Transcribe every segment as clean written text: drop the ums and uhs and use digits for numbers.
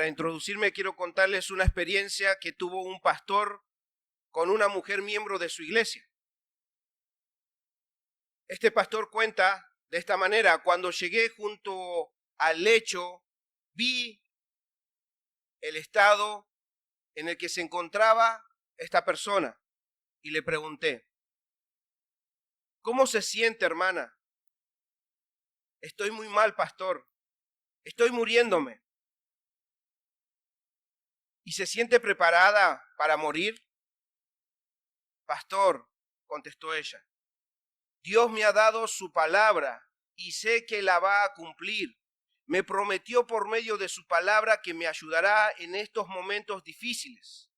Para introducirme, quiero contarles una experiencia que tuvo un pastor con una mujer miembro de su iglesia. Este pastor cuenta de esta manera: cuando llegué junto al lecho, vi el estado en el que se encontraba esta persona y le pregunté: ¿cómo se siente, hermana? Estoy muy mal, pastor. Estoy muriéndome. ¿Y se siente preparada para morir? Pastor, contestó ella, Dios me ha dado su palabra y sé que la va a cumplir. Me prometió por medio de su palabra que me ayudará en estos momentos difíciles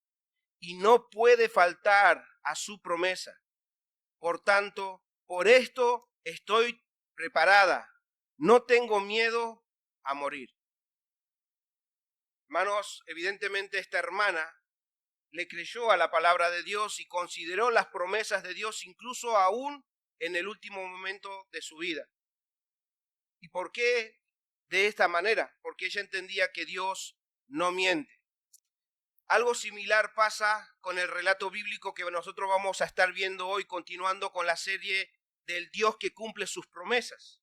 y no puede faltar a su promesa. Por tanto, por esto estoy preparada. No tengo miedo a morir. Hermanos, evidentemente esta hermana le creyó a la palabra de Dios y consideró las promesas de Dios incluso aún en el último momento de su vida. ¿Y por qué de esta manera? Porque ella entendía que Dios no miente. Algo similar pasa con el relato bíblico que nosotros vamos a estar viendo hoy, continuando con la serie del Dios que cumple sus promesas.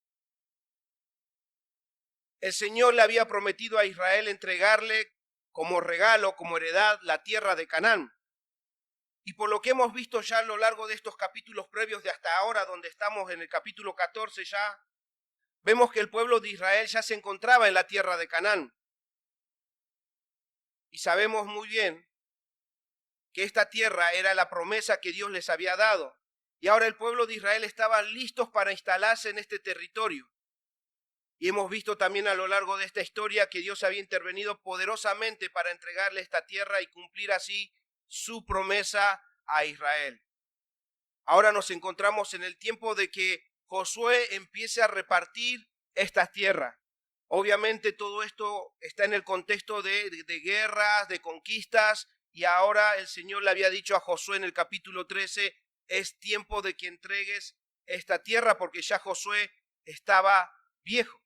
El Señor le había prometido a Israel entregarle como regalo, como heredad, la tierra de Canaán. Y por lo que hemos visto ya a lo largo de estos capítulos previos de hasta ahora, donde estamos en el capítulo 14 ya, vemos que el pueblo de Israel ya se encontraba en la tierra de Canaán. Y sabemos muy bien que esta tierra era la promesa que Dios les había dado. Y ahora el pueblo de Israel estaba listos para instalarse en este territorio. Y hemos visto también a lo largo de esta historia que Dios había intervenido poderosamente para entregarle esta tierra y cumplir así su promesa a Israel. Ahora nos encontramos en el tiempo de que Josué empiece a repartir estas tierras. Obviamente todo esto está en el contexto de guerras, de conquistas, y ahora el Señor le había dicho a Josué en el capítulo 13, es tiempo de que entregues esta tierra, porque ya Josué estaba viejo.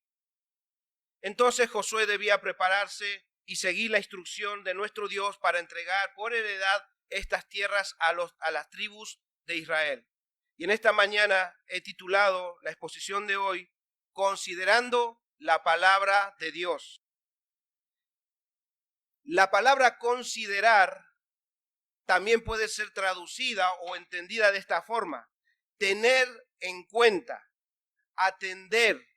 Entonces Josué debía prepararse y seguir la instrucción de nuestro Dios para entregar por heredad estas tierras a las tribus de Israel. Y en esta mañana he titulado la exposición de hoy, Considerando la palabra de Dios. La palabra considerar también puede ser traducida o entendida de esta forma: tener en cuenta, atender,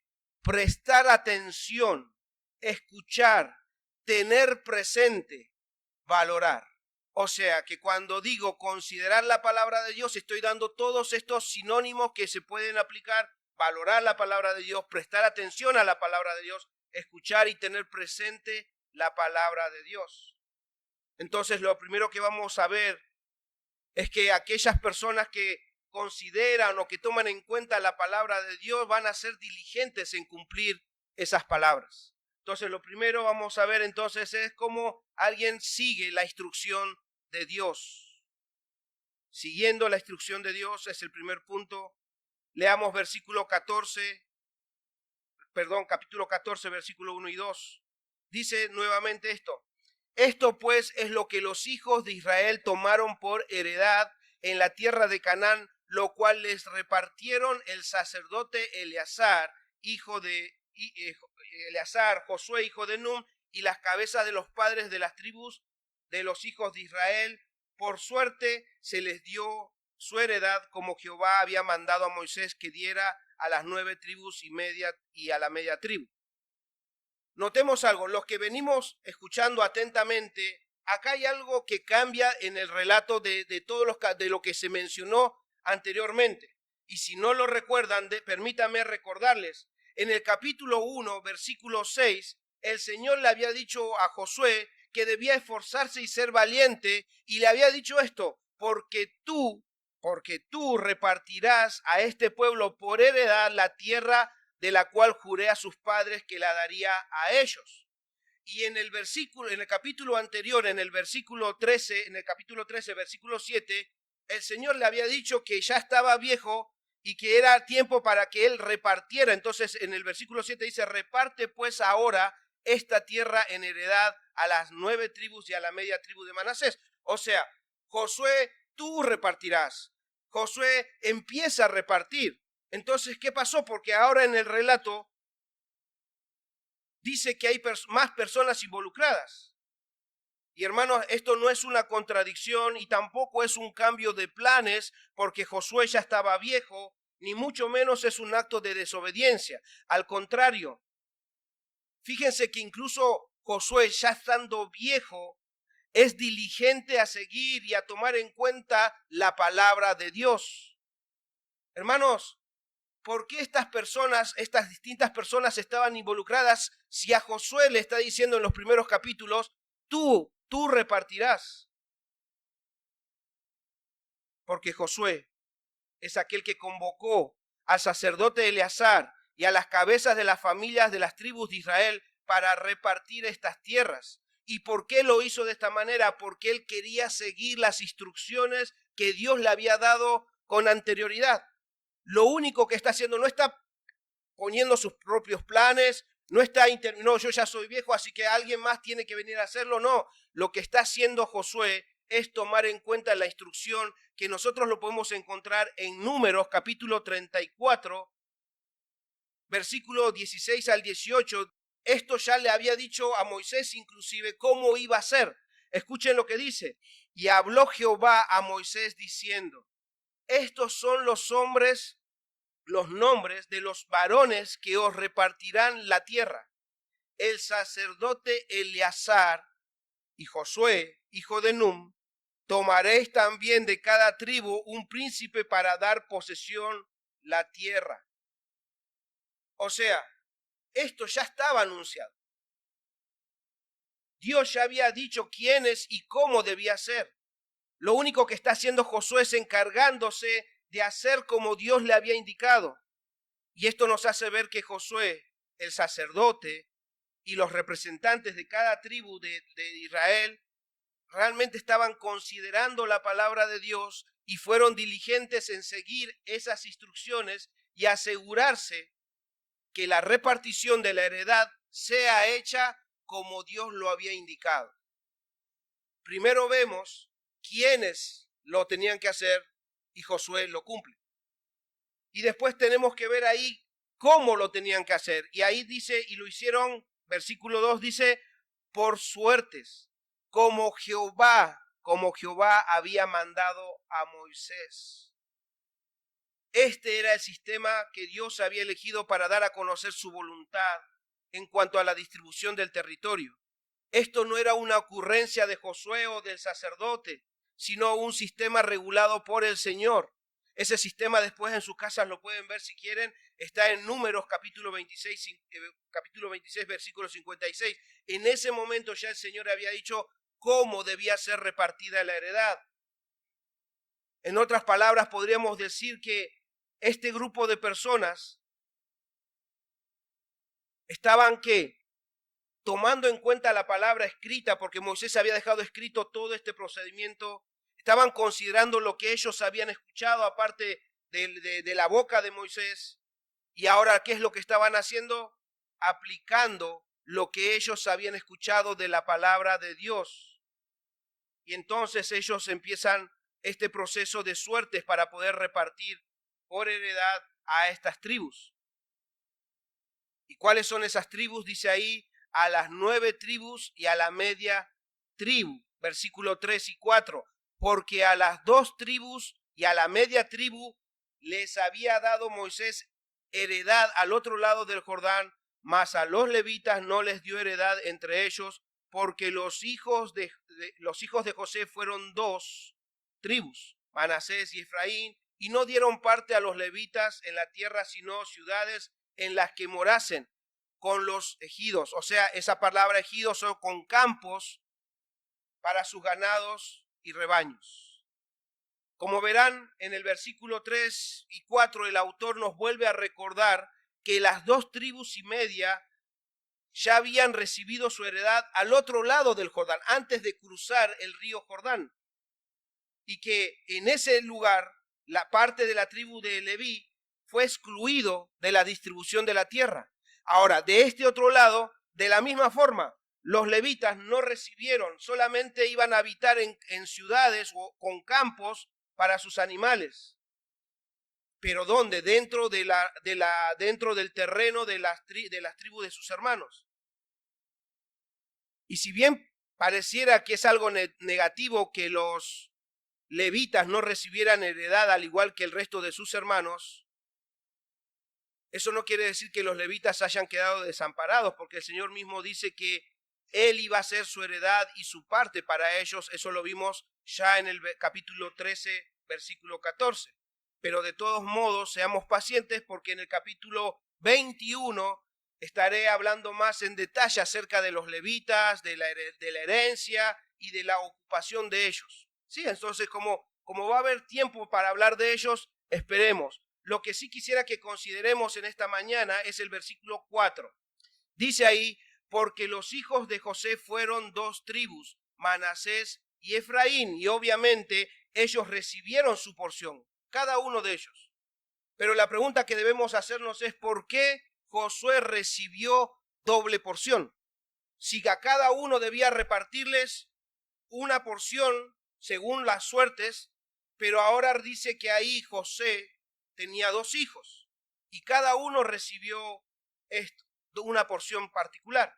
prestar atención, escuchar, tener presente, valorar. O sea que cuando digo considerar la palabra de Dios, estoy dando todos estos sinónimos que se pueden aplicar: valorar la palabra de Dios, prestar atención a la palabra de Dios, escuchar y tener presente la palabra de Dios. Entonces lo primero que vamos a ver es que aquellas personas que consideran o que toman en cuenta la palabra de Dios van a ser diligentes en cumplir esas palabras. Entonces lo primero vamos a ver entonces es cómo alguien sigue la instrucción de Dios. Siguiendo la instrucción de Dios es el primer punto. Leamos capítulo 14, versículo 1 y 2. Dice nuevamente esto: esto pues es lo que los hijos de Israel tomaron por heredad en la tierra de Canaán, lo cual les repartieron el sacerdote Eleazar, Josué, hijo de Nun, y las cabezas de los padres de las tribus de los hijos de Israel. Por suerte se les dio su heredad, como Jehová había mandado a Moisés que diera a las 9 tribus y media y a la media tribu. Notemos algo: los que venimos escuchando atentamente, acá hay algo que cambia en el relato de lo que se mencionó anteriormente. Y si no lo recuerdan, permítanme recordarles. En el capítulo 1, versículo 6, el Señor le había dicho a Josué que debía esforzarse y ser valiente, y le había dicho esto: porque tú repartirás a este pueblo por heredad la tierra de la cual juré a sus padres que la daría a ellos. Y en el capítulo anterior, en el capítulo 13, versículo 7, el Señor le había dicho que ya estaba viejo y que era tiempo para que él repartiera. Entonces en el versículo 7 dice: reparte pues ahora esta tierra en heredad a las 9 tribus y a la media tribu de Manasés. O sea, Josué, tú repartirás. Josué empieza a repartir. Entonces, ¿qué pasó? Porque ahora en el relato dice que hay más personas involucradas. Y hermanos, esto no es una contradicción y tampoco es un cambio de planes porque Josué ya estaba viejo, ni mucho menos es un acto de desobediencia. Al contrario, fíjense que incluso Josué, ya estando viejo, es diligente a seguir y a tomar en cuenta la palabra de Dios. Hermanos, ¿por qué estas distintas personas estaban involucradas si a Josué le está diciendo en los primeros capítulos, tú repartirás? Porque Josué es aquel que convocó al sacerdote Eleazar y a las cabezas de las familias de las tribus de Israel para repartir estas tierras. ¿Y por qué lo hizo de esta manera? Porque él quería seguir las instrucciones que Dios le había dado con anterioridad. Lo único que está haciendo, no está poniendo sus propios planes, no, yo ya soy viejo, así que alguien más tiene que venir a hacerlo. No, lo que está haciendo Josué es tomar en cuenta la instrucción que nosotros lo podemos encontrar en Números capítulo 34, versículo 16 al 18. Esto ya le había dicho a Moisés inclusive cómo iba a ser. Escuchen lo que dice. Y habló Jehová a Moisés diciendo, estos son los nombres de los varones que os repartirán la tierra. El sacerdote Eleazar y Josué, hijo de Num, tomaréis también de cada tribu un príncipe para dar posesión la tierra. O sea, esto ya estaba anunciado. Dios ya había dicho quiénes y cómo debía ser. Lo único que está haciendo Josué es encargándose de hacer como Dios le había indicado. Y esto nos hace ver que Josué, el sacerdote y los representantes de cada tribu de Israel realmente estaban considerando la palabra de Dios y fueron diligentes en seguir esas instrucciones y asegurarse que la repartición de la heredad sea hecha como Dios lo había indicado. Primero vemos quiénes lo tenían que hacer y Josué lo cumple. Y después tenemos que ver ahí cómo lo tenían que hacer. Y ahí dice, y lo hicieron, versículo 2 dice, por suertes, como Jehová había mandado a Moisés. Este era el sistema que Dios había elegido para dar a conocer su voluntad en cuanto a la distribución del territorio. Esto no era una ocurrencia de Josué o del sacerdote, sino un sistema regulado por el Señor. Ese sistema después en sus casas lo pueden ver si quieren, está en Números capítulo 26, versículo 56. En ese momento ya el Señor había dicho cómo debía ser repartida la heredad. En otras palabras, podríamos decir que este grupo de personas estaban tomando en cuenta la palabra escrita, porque Moisés había dejado escrito todo este procedimiento. Estaban considerando lo que ellos habían escuchado aparte de la boca de Moisés. Y ahora, ¿qué es lo que estaban haciendo? Aplicando lo que ellos habían escuchado de la palabra de Dios. Y entonces ellos empiezan este proceso de suertes para poder repartir por heredad a estas tribus. ¿Y cuáles son esas tribus? Dice ahí, a las 9 tribus y a la media tribu. Versículo 3 y 4. Porque a las 2 tribus y a la media tribu les había dado Moisés heredad al otro lado del Jordán, mas a los levitas no les dio heredad entre ellos, porque los hijos de José fueron 2 tribus, Manasés y Efraín, y no dieron parte a los levitas en la tierra, sino ciudades en las que morasen con los ejidos. O sea, esa palabra ejidos son con campos para sus ganados y rebaños. Como verán, en el versículo 3 y 4 el autor nos vuelve a recordar que las 2 tribus y media ya habían recibido su heredad al otro lado del Jordán, antes de cruzar el río Jordán. Y que en ese lugar, la parte de la tribu de Leví fue excluido de la distribución de la tierra. Ahora, de este otro lado, de la misma forma, los levitas no recibieron, solamente iban a habitar en ciudades o con campos para sus animales. ¿Pero dónde? Dentro del terreno de las tribus de sus hermanos. Y si bien pareciera que es algo negativo que los levitas no recibieran heredad al igual que el resto de sus hermanos, eso no quiere decir que los levitas hayan quedado desamparados, porque el Señor mismo dice que Él iba a ser su heredad y su parte para ellos. Eso lo vimos ya en el capítulo 13, versículo 14. Pero de todos modos, seamos pacientes, porque en el capítulo 21 estaré hablando más en detalle acerca de los levitas, de la herencia y de la ocupación de ellos. Sí, entonces como va a haber tiempo para hablar de ellos, esperemos. Lo que sí quisiera que consideremos en esta mañana es el versículo 4. Dice ahí, porque los hijos de José fueron 2 tribus, Manasés y Efraín, y obviamente ellos recibieron su porción, cada uno de ellos. Pero la pregunta que debemos hacernos es, ¿por qué Josué recibió doble porción? Si a cada uno debía repartirles una porción según las suertes, pero ahora dice que ahí José tenía 2 hijos y cada uno recibió una porción particular.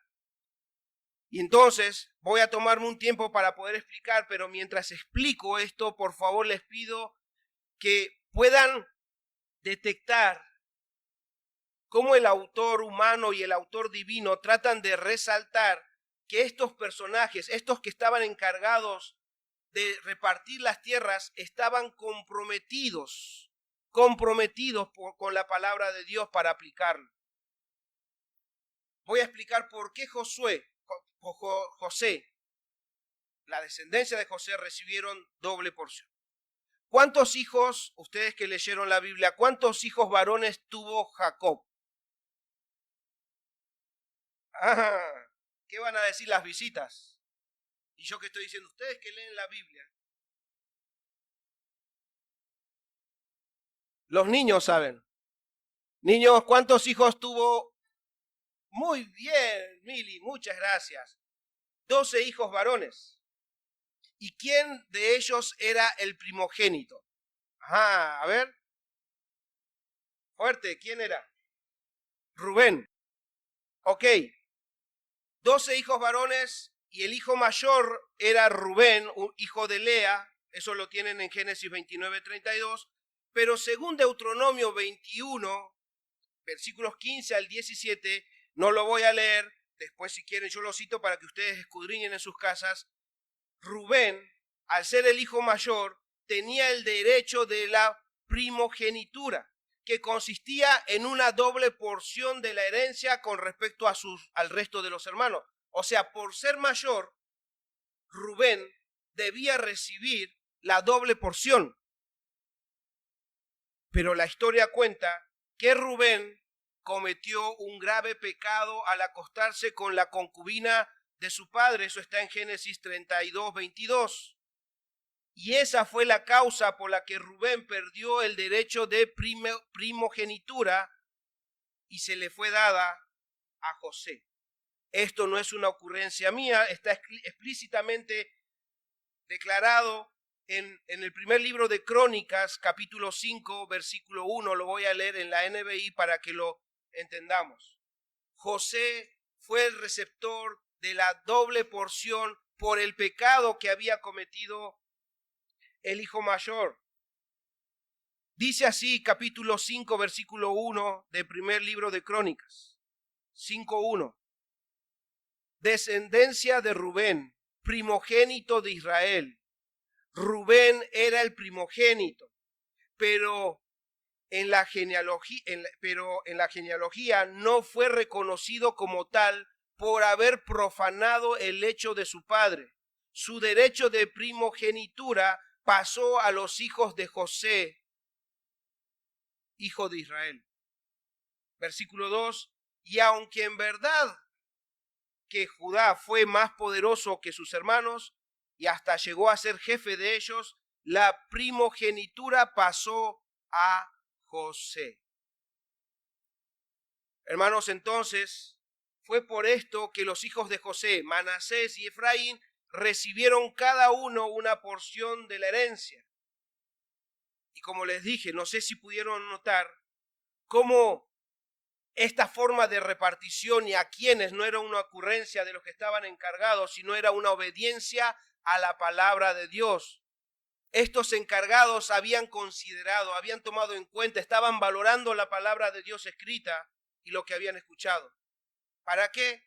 Y entonces voy a tomarme un tiempo para poder explicar, pero mientras explico esto, por favor les pido que puedan detectar cómo el autor humano y el autor divino tratan de resaltar que estos personajes, estos que estaban encargados de repartir las tierras, estaban comprometidos con la palabra de Dios para aplicarlo. Voy a explicar por qué José, la descendencia de José, recibieron doble porción. ¿Cuántos hijos, ustedes que leyeron la Biblia, cuántos hijos varones tuvo Jacob? ¿Qué van a decir las visitas? Y yo que estoy diciendo, ustedes que leen la Biblia. Los niños saben. Niños, ¿cuántos hijos tuvo? Muy bien, Mili, muchas gracias. 12 hijos varones. ¿Y quién de ellos era el primogénito? A ver. Fuerte, ¿quién era? Rubén. Ok. 12 hijos varones y el hijo mayor era Rubén, un hijo de Lea. Eso lo tienen en Génesis 29:32. Pero según Deuteronomio 21, versículos 15 al 17, no lo voy a leer. Después, si quieren, yo lo cito para que ustedes escudriñen en sus casas. Rubén, al ser el hijo mayor, tenía el derecho de la primogenitura, que consistía en una doble porción de la herencia con respecto al resto de los hermanos. O sea, por ser mayor, Rubén debía recibir la doble porción. Pero la historia cuenta que Rubén cometió un grave pecado al acostarse con la concubina de su padre. Eso está en Génesis 32:22. Y esa fue la causa por la que Rubén perdió el derecho de primogenitura y se le fue dada a José. Esto no es una ocurrencia mía, está explícitamente declarado en el primer libro de Crónicas, capítulo 5, versículo 1. Lo voy a leer en la NBI para que lo entendamos. José fue el receptor de la doble porción por el pecado que había cometido el hijo mayor. Dice así, capítulo 5, versículo 1 del primer libro de Crónicas. 5:1. Descendencia de Rubén, primogénito de Israel. Rubén era el primogénito, pero en la genealogía no fue reconocido como tal por haber profanado el hecho de su padre. Su derecho de primogenitura pasó a los hijos de José, hijo de Israel. Versículo 2. Y aunque en verdad que Judá fue más poderoso que sus hermanos y hasta llegó a ser jefe de ellos, la primogenitura pasó a José. Hermanos, entonces Fue por esto que los hijos de José, Manasés y Efraín, recibieron cada uno una porción de la herencia. Y como les dije, no sé si pudieron notar cómo esta forma de repartición y a quienes no era una ocurrencia de los que estaban encargados, sino era una obediencia a la palabra de Dios. Estos encargados habían considerado, habían tomado en cuenta, estaban valorando la palabra de Dios escrita y lo que habían escuchado. ¿Para qué?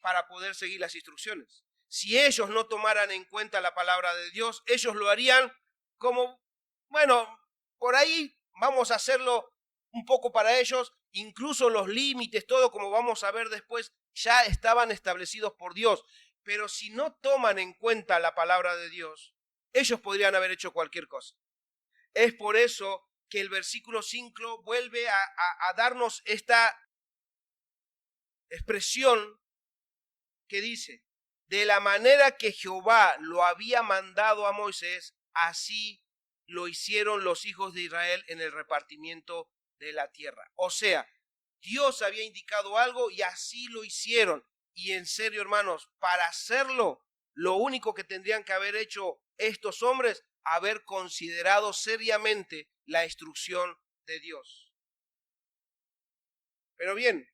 Para poder seguir las instrucciones. Si ellos no tomaran en cuenta la palabra de Dios, ellos lo harían como, bueno, por ahí vamos a hacerlo un poco para ellos, incluso los límites, todo como vamos a ver después, ya estaban establecidos por Dios. Pero si no toman en cuenta la palabra de Dios, ellos podrían haber hecho cualquier cosa. Es por eso que el versículo 5 vuelve a darnos esta expresión que dice: de la manera que Jehová lo había mandado a Moisés, así lo hicieron los hijos de Israel en el repartimiento de la tierra. O sea, Dios había indicado algo y así lo hicieron. Y en serio, hermanos, para hacerlo, lo único que tendrían que haber hecho estos hombres, haber considerado seriamente la instrucción de Dios. Pero bien,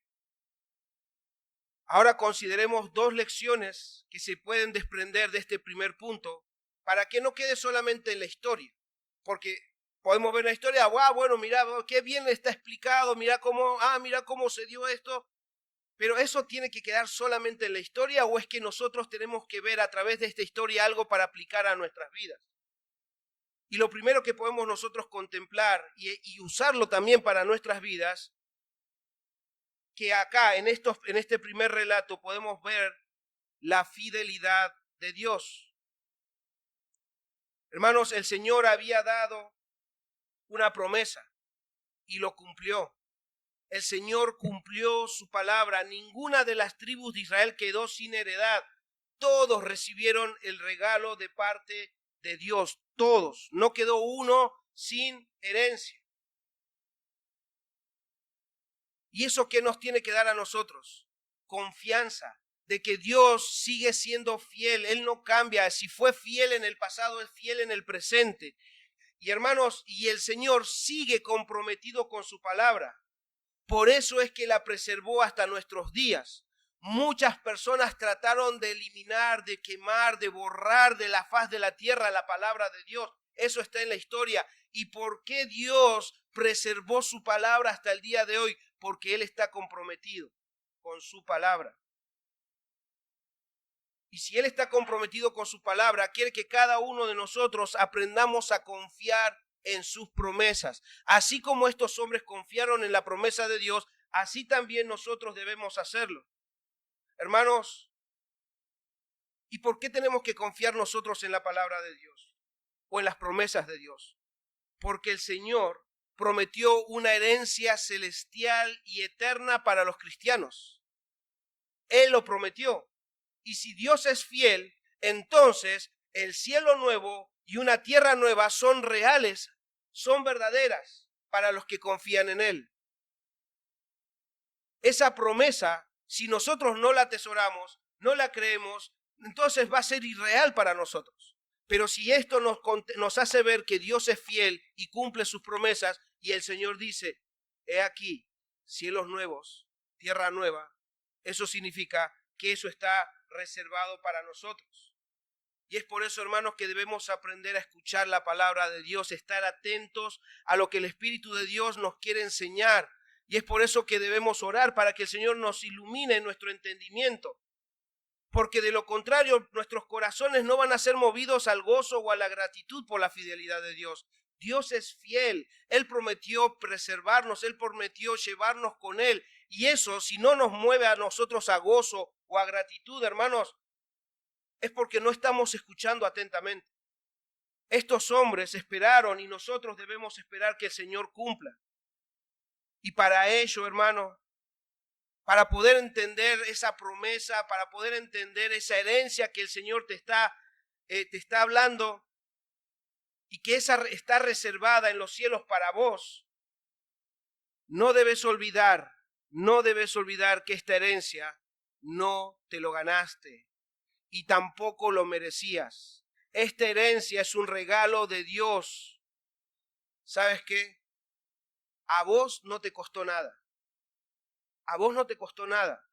ahora consideremos dos lecciones que se pueden desprender de este primer punto para que no quede solamente en la historia. Porque podemos ver la historia, bueno, mira, qué bien está explicado, mira cómo se dio esto. Pero ¿eso tiene que quedar solamente en la historia o es que nosotros tenemos que ver a través de esta historia algo para aplicar a nuestras vidas? Y lo primero que podemos nosotros contemplar y usarlo también para nuestras vidas, que acá en este primer relato podemos ver la fidelidad de Dios. Hermanos, el Señor había dado una promesa y lo cumplió. El Señor cumplió su palabra. Ninguna de las tribus de Israel quedó sin heredad. Todos recibieron el regalo de parte de Dios. Todos. No quedó uno sin herencia. ¿Y eso qué nos tiene que dar a nosotros? Confianza de que Dios sigue siendo fiel. Él no cambia. Si fue fiel en el pasado, es fiel en el presente. Y hermanos, y el Señor sigue comprometido con su palabra. Por eso es que la preservó hasta nuestros días. Muchas personas trataron de eliminar, de quemar, de borrar de la faz de la tierra la palabra de Dios. Eso está en la historia. ¿Y por qué Dios preservó su palabra hasta el día de hoy? Porque Él está comprometido con su palabra. Y si Él está comprometido con su palabra, quiere que cada uno de nosotros aprendamos a confiar en sus promesas. Así como estos hombres confiaron en la promesa de Dios, así también nosotros debemos hacerlo. Hermanos, ¿y por qué tenemos que confiar nosotros en la palabra de Dios o en las promesas de Dios? Porque el Señor prometió una herencia celestial y eterna para los cristianos. Él lo prometió. Y si Dios es fiel, entonces el cielo nuevo y una tierra nueva son reales, son verdaderas para los que confían en Él. Esa promesa, si nosotros no la atesoramos, no la creemos, entonces va a ser irreal para nosotros. Pero si esto nos hace ver que Dios es fiel y cumple sus promesas, y el Señor dice: he aquí, cielos nuevos, tierra nueva, eso significa que eso está reservado para nosotros. Y es por eso, hermanos, que debemos aprender a escuchar la palabra de Dios, estar atentos a lo que el Espíritu de Dios nos quiere enseñar. Y es por eso que debemos orar para que el Señor nos ilumine en nuestro entendimiento. Porque de lo contrario, nuestros corazones no van a ser movidos al gozo o a la gratitud por la fidelidad de Dios. Dios es fiel. Él prometió preservarnos, Él prometió llevarnos con Él. Y eso, si no nos mueve a nosotros a gozo o a gratitud, hermanos, es porque no estamos escuchando atentamente. Estos hombres esperaron y nosotros debemos esperar que el Señor cumpla. Y para ello, hermano, para poder entender esa promesa, para poder entender esa herencia que el Señor te está hablando y que esa está reservada en los cielos para vos, no debes olvidar que esta herencia no te lo ganaste y tampoco lo merecías. Esta herencia es un regalo de Dios. ¿Sabes qué? A vos no te costó nada. A vos no te costó nada,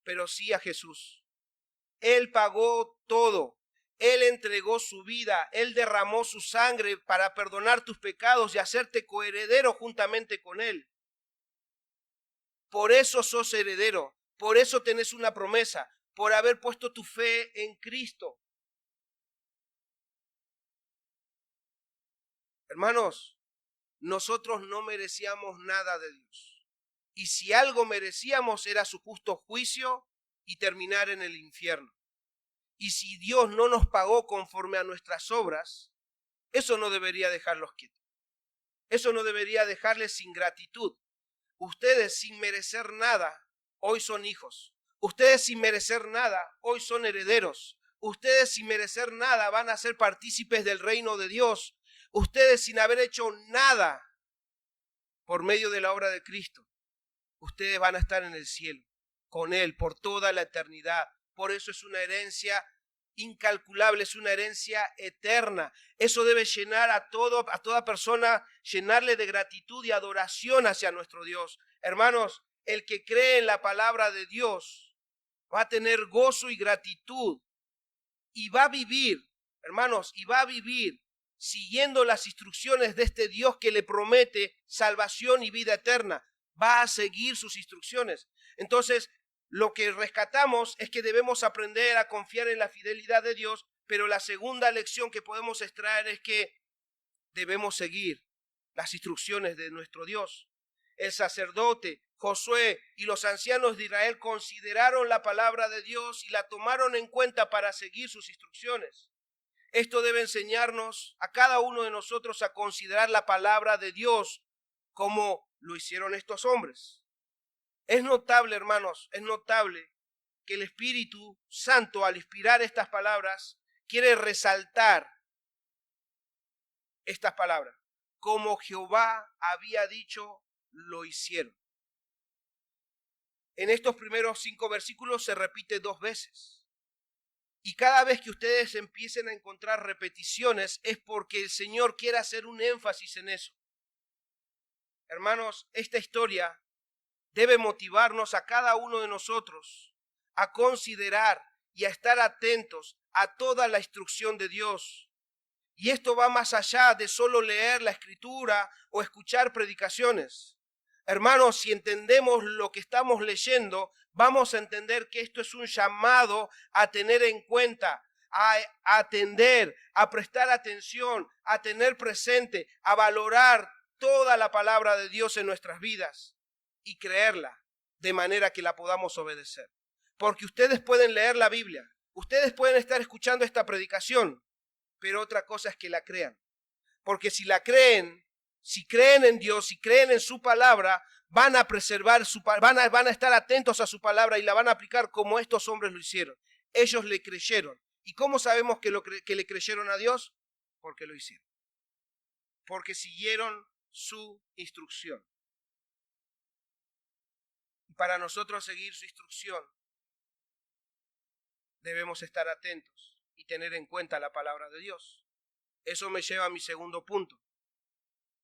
pero sí a Jesús. Él pagó todo. Él entregó su vida. Él derramó su sangre para perdonar tus pecados y hacerte coheredero juntamente con Él. Por eso sos heredero. Por eso tenés una promesa. Por haber puesto tu fe en Cristo. Hermanos, nosotros no merecíamos nada de Dios. Y si algo merecíamos era su justo juicio y terminar en el infierno. Y si Dios no nos pagó conforme a nuestras obras, eso no debería dejarlos quietos. Eso no debería dejarles sin gratitud. Ustedes sin merecer nada, hoy son hijos. Ustedes sin merecer nada, hoy son herederos. Ustedes sin merecer nada van a ser partícipes del reino de Dios. Ustedes sin haber hecho nada por medio de la obra de Cristo, ustedes van a estar en el cielo con Él por toda la eternidad. Por eso es una herencia incalculable, es una herencia eterna. Eso debe llenar a toda persona, llenarle de gratitud y adoración hacia nuestro Dios. Hermanos, el que cree en la palabra de Dios va a tener gozo y gratitud y va a vivir, hermanos, y va a vivir siguiendo las instrucciones de este Dios que le promete salvación y vida eterna. Va a seguir sus instrucciones. Entonces, lo que rescatamos es que debemos aprender a confiar en la fidelidad de Dios, pero la segunda lección que podemos extraer es que debemos seguir las instrucciones de nuestro Dios. El sacerdote, Josué y los ancianos de Israel consideraron la palabra de Dios y la tomaron en cuenta para seguir sus instrucciones. Esto debe enseñarnos a cada uno de nosotros a considerar la palabra de Dios como lo hicieron estos hombres. Es notable, hermanos, es notable que el Espíritu Santo, al inspirar estas palabras, quiere resaltar estas palabras. Como Jehová había dicho, lo hicieron. En estos primeros 5 versículos se repite 2 veces. Y cada vez que ustedes empiecen a encontrar repeticiones es porque el Señor quiere hacer un énfasis en eso. Hermanos, esta historia debe motivarnos a cada uno de nosotros a considerar y a estar atentos a toda la instrucción de Dios. Y esto va más allá de solo leer la Escritura o escuchar predicaciones. Hermanos, si entendemos lo que estamos leyendo, vamos a entender que esto es un llamado a tener en cuenta, a atender, a prestar atención, a tener presente, a valorar toda la palabra de Dios en nuestras vidas y creerla de manera que la podamos obedecer. Porque ustedes pueden leer la Biblia, ustedes pueden estar escuchando esta predicación, pero otra cosa es que la crean. Porque si la creen, si creen en Dios, si creen en su palabra, van a preservar, van a estar atentos a su palabra y la van a aplicar como estos hombres lo hicieron. Ellos le creyeron. ¿Y cómo sabemos que le creyeron a Dios? Porque lo hicieron. Porque siguieron su instrucción. Y para nosotros seguir su instrucción, debemos estar atentos y tener en cuenta la palabra de Dios. Eso me lleva a mi segundo punto,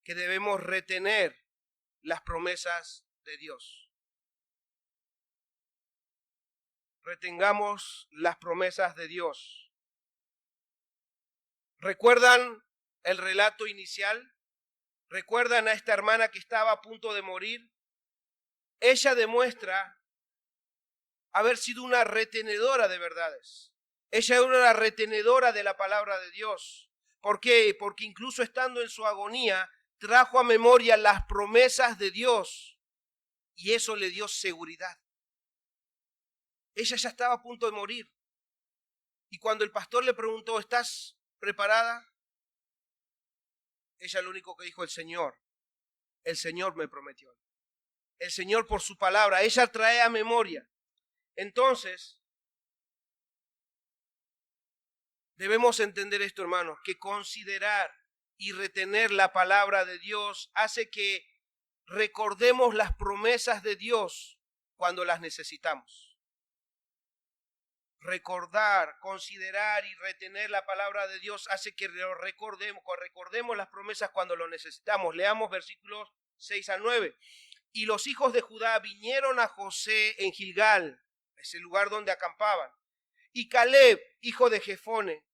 que debemos retener las promesas de Dios. Retengamos las promesas de Dios. ¿Recuerdan el relato inicial? ¿Recuerdan a esta hermana que estaba a punto de morir? Ella demuestra haber sido una retenedora de verdades. Ella era una retenedora de la palabra de Dios. ¿Por qué? Porque incluso estando en su agonía, trajo a memoria las promesas de Dios y eso le dio seguridad. Ella ya estaba a punto de morir. Y cuando el pastor le preguntó, ¿estás preparada? Ella lo único que dijo, el Señor me prometió. El Señor por su palabra, ella trae a memoria. Entonces, debemos entender esto, hermanos, que considerar y retener la palabra de Dios hace que recordemos las promesas de Dios cuando las necesitamos. recordar, considerar y retener la palabra de Dios hace que recordemos las promesas cuando lo necesitamos. Leamos versículos 6 al 9. Y los hijos de Judá vinieron a José en Gilgal, ese lugar donde acampaban. Y Caleb, hijo de Jefone,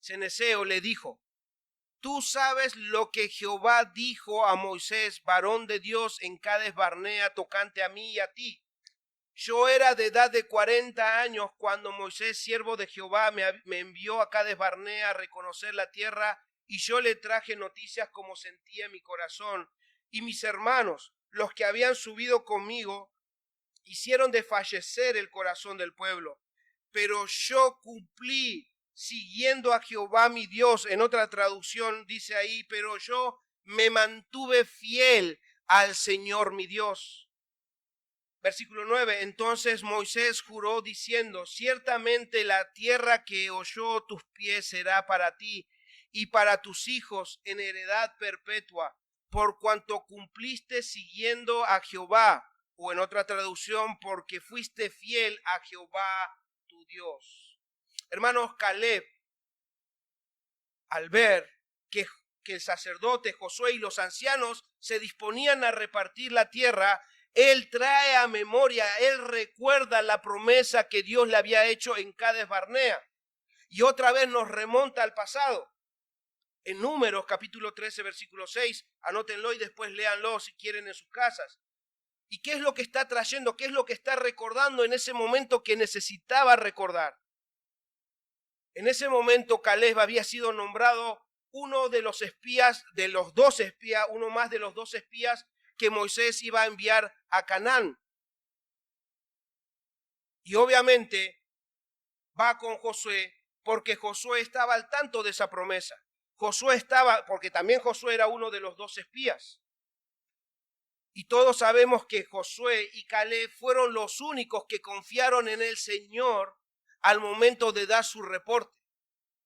ceneseo, le dijo: tú sabes lo que Jehová dijo a Moisés, varón de Dios, en Cades Barnea, tocante a mí y a ti. Yo era de edad de 40 años cuando Moisés, siervo de Jehová, me envió a Cades Barnea a reconocer la tierra, y yo le traje noticias como sentía mi corazón. Y mis hermanos, los que habían subido conmigo, hicieron desfallecer el corazón del pueblo. Pero yo cumplí siguiendo a Jehová mi Dios. En otra traducción dice ahí, pero yo me mantuve fiel al Señor mi Dios. Versículo 9, entonces Moisés juró diciendo: ciertamente la tierra que oyó tus pies será para ti y para tus hijos en heredad perpetua, por cuanto cumpliste siguiendo a Jehová, o en otra traducción, porque fuiste fiel a Jehová tu Dios. Hermanos, Caleb, al ver que el sacerdote Josué y los ancianos se disponían a repartir la tierra, él trae a memoria, él recuerda la promesa que Dios le había hecho en Cades Barnea. Y otra vez nos remonta al pasado. En Números capítulo 13, versículo 6, anótenlo y después léanlo si quieren en sus casas. ¿Y qué es lo que está trayendo? ¿Qué es lo que está recordando en ese momento que necesitaba recordar? En ese momento Caleb había sido nombrado uno de los espías, de los 12 espías, uno más de los 12 espías que Moisés iba a enviar a Canaán. Y obviamente va con Josué porque Josué estaba al tanto de esa promesa. Josué estaba, porque también Josué era uno de los 12 espías. Y todos sabemos que Josué y Caleb fueron los únicos que confiaron en el Señor al momento de dar su reporte.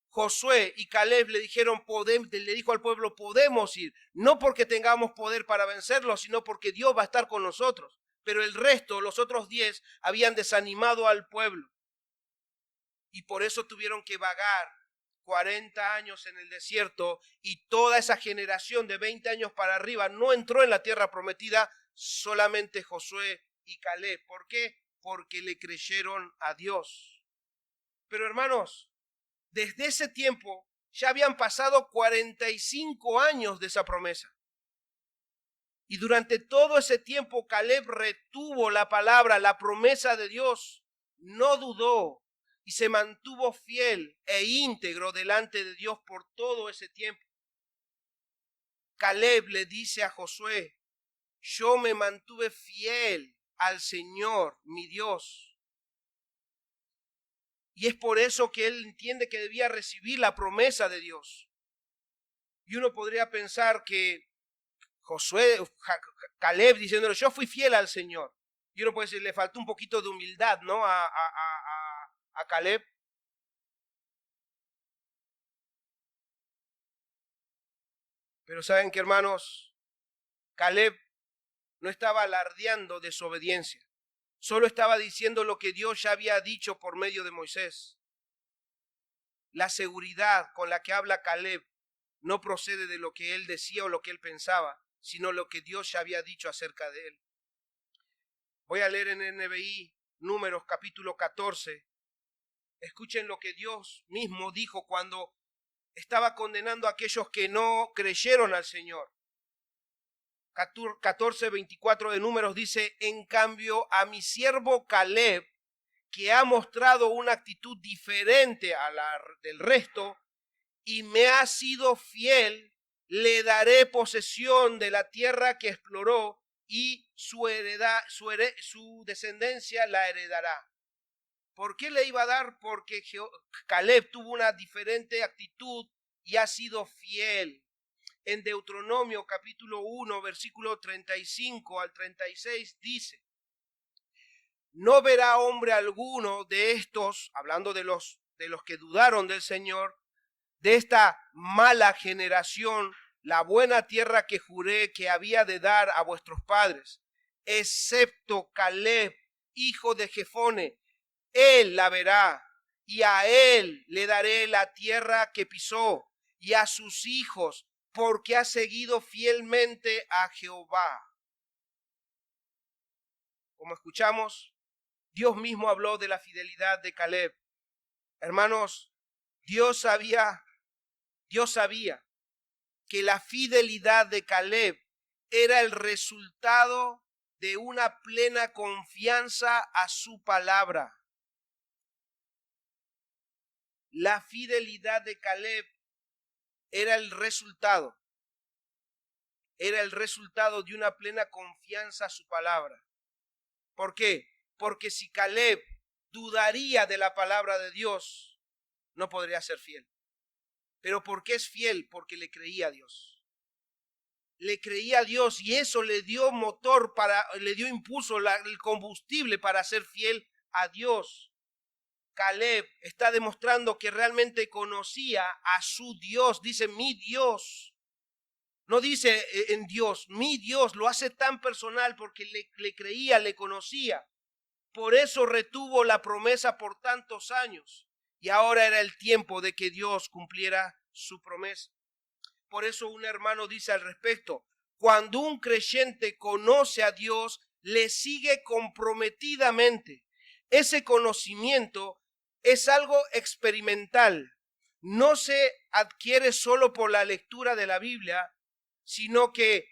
Josué y Caleb le dijo al pueblo: podemos ir, no porque tengamos poder para vencerlos, sino porque Dios va a estar con nosotros. Pero el resto, los otros 10, habían desanimado al pueblo. Y por eso tuvieron que vagar 40 años en el desierto, y toda esa generación de 20 años para arriba no entró en la tierra prometida, solamente Josué y Caleb. ¿Por qué? Porque le creyeron a Dios. Pero hermanos, desde ese tiempo ya habían pasado 45 años de esa promesa. Y durante todo ese tiempo Caleb retuvo la palabra, la promesa de Dios. No dudó y se mantuvo fiel e íntegro delante de Dios por todo ese tiempo. Caleb le dice a Josué: yo me mantuve fiel al Señor, mi Dios. Y es por eso que él entiende que debía recibir la promesa de Dios. Y uno podría pensar que Caleb diciéndole: yo fui fiel al Señor. Y uno puede decir, le faltó un poquito de humildad, ¿no? A Caleb. Pero saben que, hermanos, Caleb no estaba alardeando desobediencia. Solo estaba diciendo lo que Dios ya había dicho por medio de Moisés. La seguridad con la que habla Caleb no procede de lo que él decía o lo que él pensaba, sino lo que Dios ya había dicho acerca de él. Voy a leer en NBI Números capítulo 14. Escuchen lo que Dios mismo dijo cuando estaba condenando a aquellos que no creyeron al Señor. 14:24 de Números dice: en cambio a mi siervo Caleb, que ha mostrado una actitud diferente a la del resto y me ha sido fiel, le daré posesión de la tierra que exploró, y su descendencia la heredará. ¿Por qué le iba a dar? Porque Caleb tuvo una diferente actitud y ha sido fiel. En Deuteronomio capítulo 1, versículo 35 al 36 dice: no verá hombre alguno de estos, hablando de los que dudaron del Señor, de esta mala generación, la buena tierra que juré que había de dar a vuestros padres, excepto Caleb, hijo de Jefone, él la verá, y a él le daré la tierra que pisó, y a sus hijos, porque ha seguido fielmente a Jehová. Como escuchamos, Dios mismo habló de la fidelidad de Caleb. Hermanos, Dios sabía que la fidelidad de Caleb era el resultado de una plena confianza a su palabra. La fidelidad de Caleb era el resultado de una plena confianza a su palabra. ¿Por qué? Porque si Caleb dudaría de la palabra de Dios, no podría ser fiel. ¿Pero por qué es fiel? Porque le creía a Dios. Le creía a Dios y eso le dio motor, le dio impulso, el combustible para ser fiel a Dios. Caleb está demostrando que realmente conocía a su Dios. Dice mi Dios. No dice en Dios, mi Dios. Lo hace tan personal porque le creía, le conocía. Por eso retuvo la promesa por tantos años. Y ahora era el tiempo de que Dios cumpliera su promesa. Por eso un hermano dice al respecto, cuando un creyente conoce a Dios, le sigue comprometidamente. Ese conocimiento es algo experimental. No se adquiere solo por la lectura de la Biblia, sino que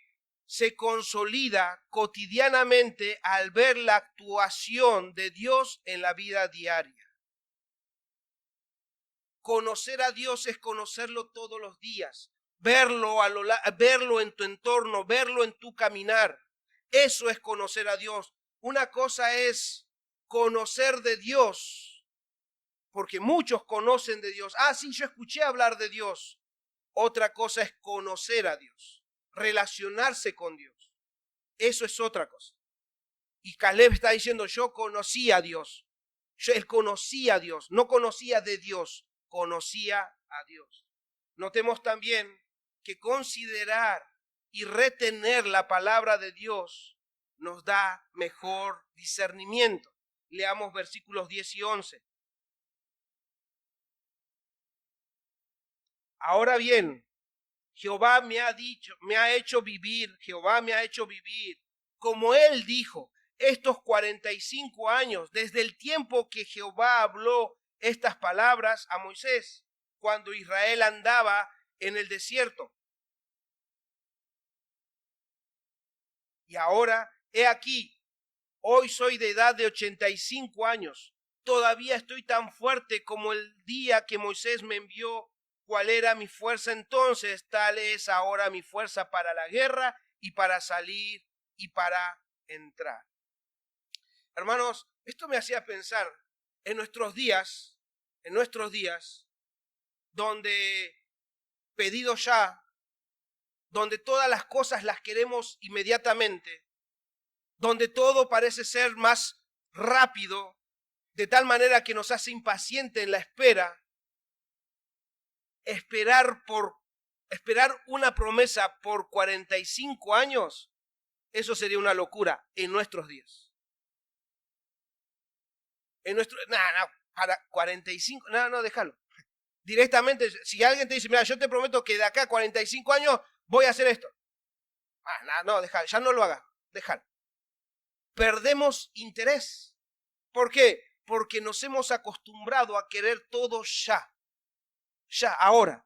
se consolida cotidianamente al ver la actuación de Dios en la vida diaria. Conocer a Dios es conocerlo todos los días, verlo en tu entorno, verlo en tu caminar. Eso es conocer a Dios. Una cosa es conocer de Dios, porque muchos conocen de Dios. Ah, sí, yo escuché hablar de Dios. Otra cosa es conocer a Dios, relacionarse con Dios. Eso es otra cosa. Y Caleb está diciendo, yo conocí a Dios. Él conocía a Dios, no conocía de Dios, conocía a Dios. Notemos también que considerar y retener la palabra de Dios nos da mejor discernimiento. Leamos versículos 10 y 11. Ahora bien, Jehová me ha hecho vivir, como él dijo, estos 45 años, desde el tiempo que Jehová habló estas palabras a Moisés, cuando Israel andaba en el desierto. Y ahora, he aquí, hoy soy de edad de 85 años, todavía estoy tan fuerte como el día que Moisés me envió. ¿Cuál era mi fuerza entonces? Tal es ahora mi fuerza para la guerra y para salir y para entrar. Hermanos, esto me hacía pensar en nuestros días, donde pedido ya, donde todas las cosas las queremos inmediatamente, donde todo parece ser más rápido, de tal manera que nos hace impaciente en la espera. Esperar una promesa por 45 años, eso sería una locura en nuestros días. Para 45, déjalo. Directamente, si alguien te dice, mira, yo te prometo que de acá a 45 años voy a hacer esto. Déjalo, ya no lo hagas, déjalo. Perdemos interés. ¿Por qué? Porque nos hemos acostumbrado a querer todo ya, ahora.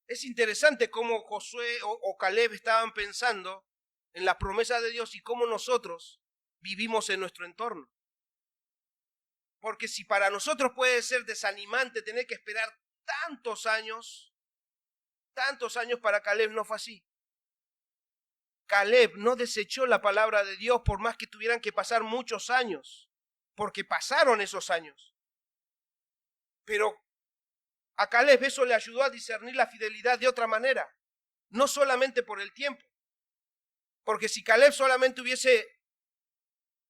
Es interesante cómo Josué o Caleb estaban pensando en la promesa de Dios y cómo nosotros vivimos en nuestro entorno. Porque si para nosotros puede ser desanimante tener que esperar tantos años, para Caleb no fue así. Caleb no desechó la palabra de Dios por más que tuvieran que pasar muchos años, porque pasaron esos años. Pero a Caleb eso le ayudó a discernir la fidelidad de otra manera, no solamente por el tiempo. Porque si Caleb solamente hubiese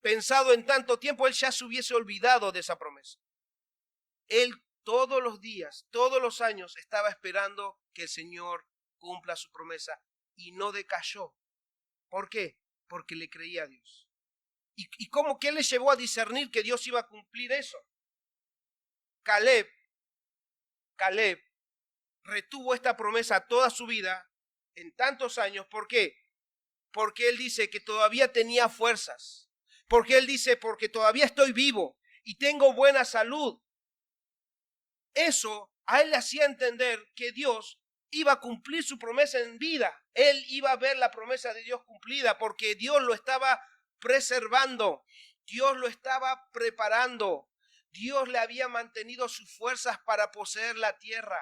pensado en tanto tiempo, él ya se hubiese olvidado de esa promesa. Él todos los días, todos los años estaba esperando que el Señor cumpla su promesa y no decayó. ¿Por qué? Porque le creía a Dios. ¿Y cómo? ¿Qué le llevó a discernir que Dios iba a cumplir eso? Caleb retuvo esta promesa toda su vida, en tantos años. ¿Por qué? Porque él dice que todavía tenía fuerzas. Porque él dice, porque todavía estoy vivo y tengo buena salud. Eso a él le hacía entender que Dios iba a cumplir su promesa en vida. Él iba a ver la promesa de Dios cumplida porque Dios lo estaba preservando. Dios lo estaba preparando. Dios le había mantenido sus fuerzas para poseer la tierra.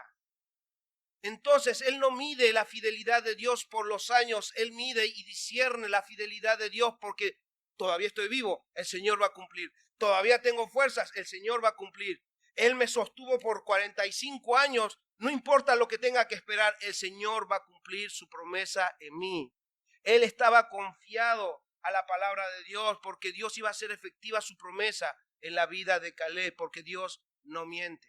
Entonces, él no mide la fidelidad de Dios por los años, él mide y discierne la fidelidad de Dios porque todavía estoy vivo, el Señor va a cumplir. Todavía tengo fuerzas, el Señor va a cumplir. Él me sostuvo por 45 años, no importa lo que tenga que esperar, el Señor va a cumplir su promesa en mí. Él estaba confiado a la palabra de Dios porque Dios iba a hacer efectiva su promesa en la vida de Caleb, porque Dios no miente.